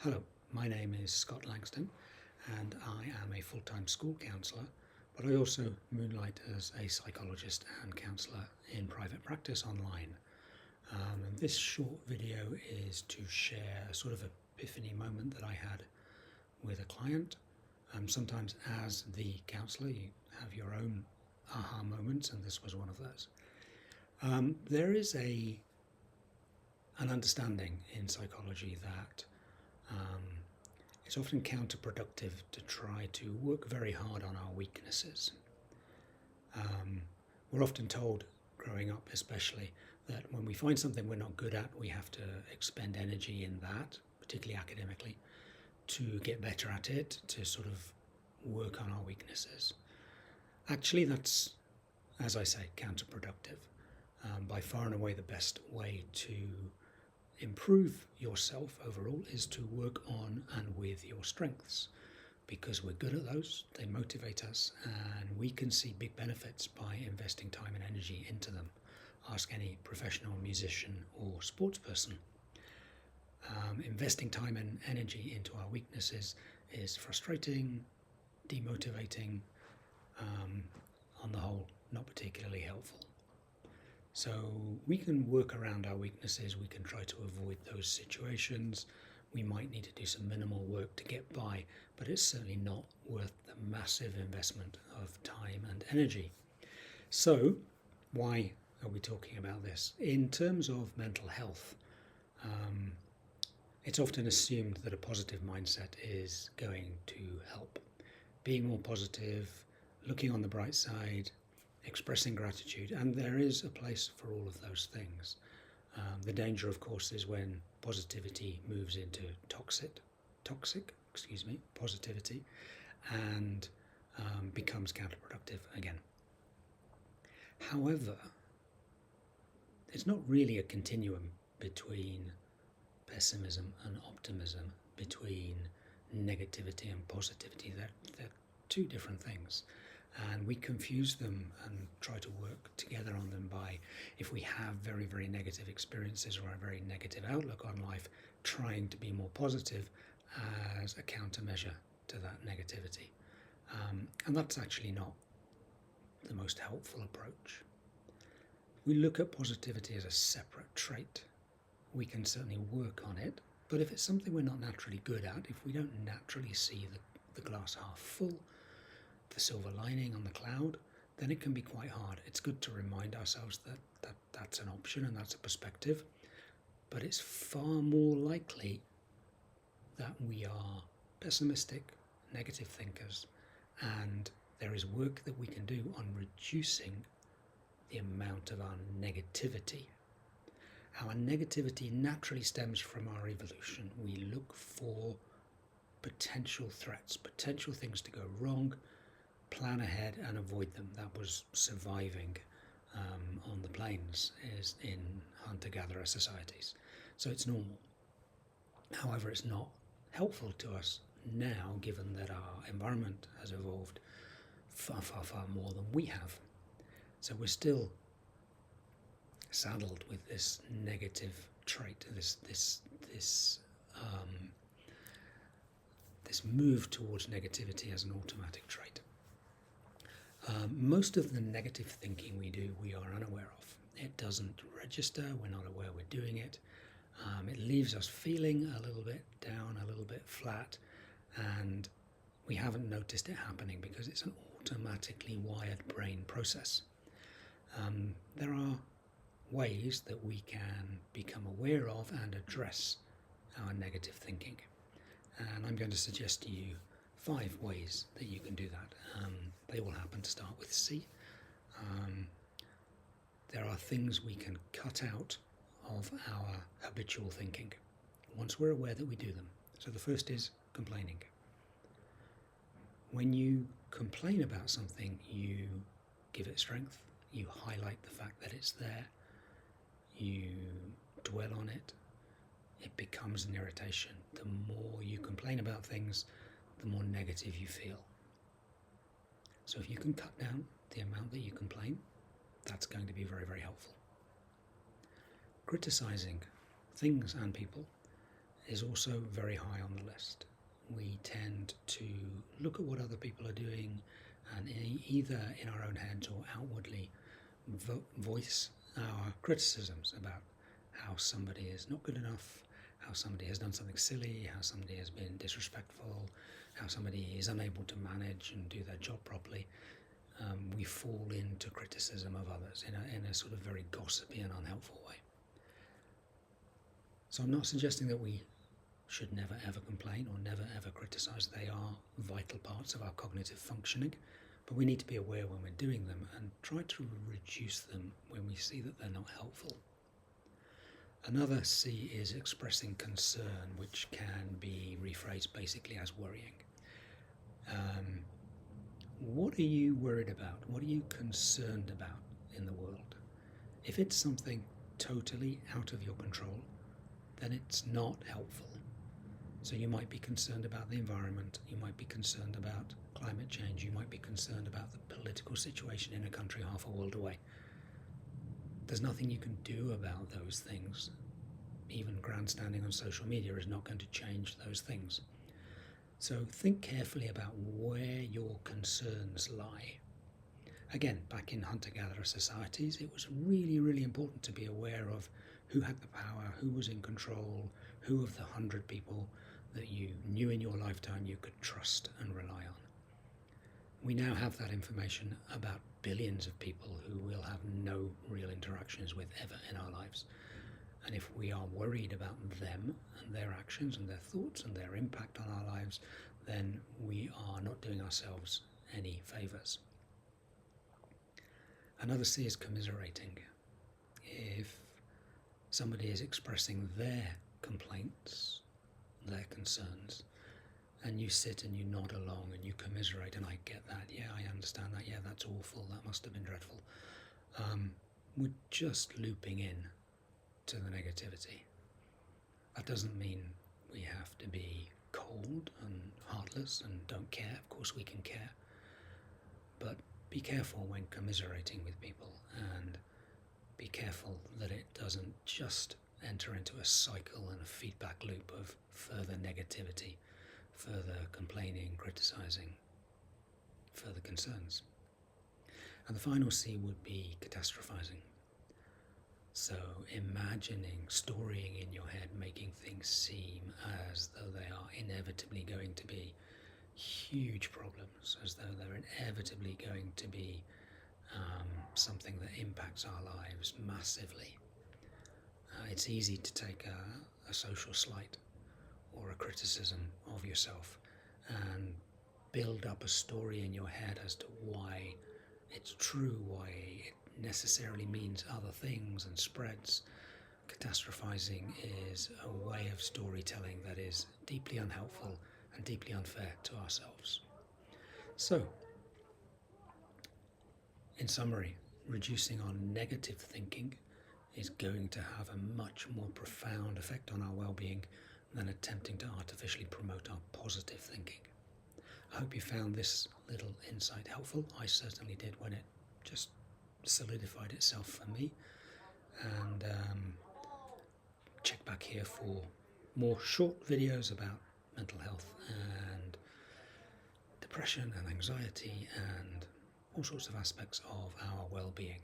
Hello, my name is Scott Langston and I am a full-time school counsellor, but I also moonlight as a psychologist and counsellor in private practice online. And this short video is to share a sort of epiphany moment that I had with a client. Sometimes as the counsellor you have your own aha moments, and this was one of those. There is an understanding in psychology that it's often counterproductive to try to work very hard on our weaknesses. We're often told, growing up especially, that when we find something we're not good at, we have to expend energy in that, particularly academically, to get better at it, to sort of work on our weaknesses. Actually, that's, as I say, counterproductive. By far and away the best way to improve yourself overall is to work on and with your strengths, because we're good at those, they motivate us, and we can see big benefits by investing time and energy into them. Ask any professional musician or sports person. Investing time and energy into our weaknesses is frustrating, demotivating, on the whole not particularly helpful. So we can work around our weaknesses, we can try to avoid those situations, we might need to do some minimal work to get by, but it's certainly not worth the massive investment of time and energy. So why are we talking about this? In terms of mental health, it's often assumed that a positive mindset is going to help. Being more positive, looking on the bright side, expressing gratitude, and there is a place for all of those things. The danger, of course, is when positivity moves into toxic positivity, and becomes counterproductive again. However, it's not really a continuum between pessimism and optimism, between negativity and positivity. They're two different things. And we confuse them and try to work together on them by, if we have very, very negative experiences or a very negative outlook on life, trying to be more positive as a countermeasure to that negativity. And that's actually not the most helpful approach. We look at positivity as a separate trait. We can certainly work on it, but if it's something we're not naturally good at, if we don't naturally see the glass half full, the silver lining on the cloud, then it can be quite hard. It's good to remind ourselves that that's an option and that's a perspective, but it's far more likely that we are pessimistic, negative thinkers, and there is work that we can do on reducing the amount of our negativity. Our negativity naturally stems from our evolution. We look for potential threats, potential things to go wrong, plan ahead and avoid them. That was surviving on the plains, is in hunter-gatherer societies. So it's normal. However, it's not helpful to us now, given that our environment has evolved far, far, far more than we have. So we're still saddled with this negative trait, this move towards negativity as an automatic trait. Most of the negative thinking we do, we are unaware of. It doesn't register, we're not aware we're doing it. It leaves us feeling a little bit down, a little bit flat, and we haven't noticed it happening because it's an automatically wired brain process. There are ways that we can become aware of and address our negative thinking. And I'm going to suggest to you 5 ways that you can do that. They all happen to start with C. There are things we can cut out of our habitual thinking once we're aware that we do them. So the first is complaining. When you complain about something, you give it strength, you highlight the fact that it's there, you dwell on it, it becomes an irritation. The more you complain about things, the more negative you feel. So if you can cut down the amount that you complain, that's going to be very, very helpful. Criticizing things and people is also very high on the list. We tend to look at what other people are doing and either in our own heads or outwardly voice our criticisms about how somebody is not good enough, how somebody has done something silly, how somebody has been disrespectful, how somebody is unable to manage and do their job properly. We fall into criticism of others in a sort of very gossipy and unhelpful way. So I'm not suggesting that we should never ever complain or never ever criticize. They are vital parts of our cognitive functioning, but we need to be aware when we're doing them and try to reduce them when we see that they're not helpful. Another C is expressing concern, which can be rephrased basically as worrying. What are you worried about? What are you concerned about in the world? If it's something totally out of your control, then it's not helpful. So you might be concerned about the environment, you might be concerned about climate change, you might be concerned about the political situation in a country half a world away. There's nothing you can do about those things. Even grandstanding on social media is not going to change those things. So think carefully about where your concerns lie. Again, back in hunter-gatherer societies, it was really, really important to be aware of who had the power, who was in control, who of the 100 people that you knew in your lifetime you could trust and rely on. We now have that information about billions of people who we'll have no real interactions with ever in our lives. And if we are worried about them and their actions and their thoughts and their impact on our lives, then we are not doing ourselves any favours. Another C is commiserating. If somebody is expressing their complaints, their concerns, and you sit and you nod along and you commiserate, and I get that, yeah, I understand that, yeah, that's awful, that must have been dreadful. We're just looping in to the negativity. That doesn't mean we have to be cold and heartless and don't care. Of course we can care. But be careful when commiserating with people, and be careful that it doesn't just enter into a cycle and a feedback loop of further negativity, further complaining, criticizing, further concerns. And the final C would be catastrophizing. So imagining, storying in your head, making things seem as though they are inevitably going to be huge problems, as though they're inevitably going to be something that impacts our lives massively. It's easy to take a social slight or a criticism of yourself and build up a story in your head as to why it's true, why it necessarily means other things and spreads. Catastrophizing is a way of storytelling that is deeply unhelpful and deeply unfair to ourselves. So, in summary, reducing our negative thinking is going to have a much more profound effect on our well-being than attempting to artificially promote our positive thinking. I hope you found this little insight helpful. I certainly did when it just solidified itself for me. And check back here for more short videos about mental health and depression and anxiety and all sorts of aspects of our well-being.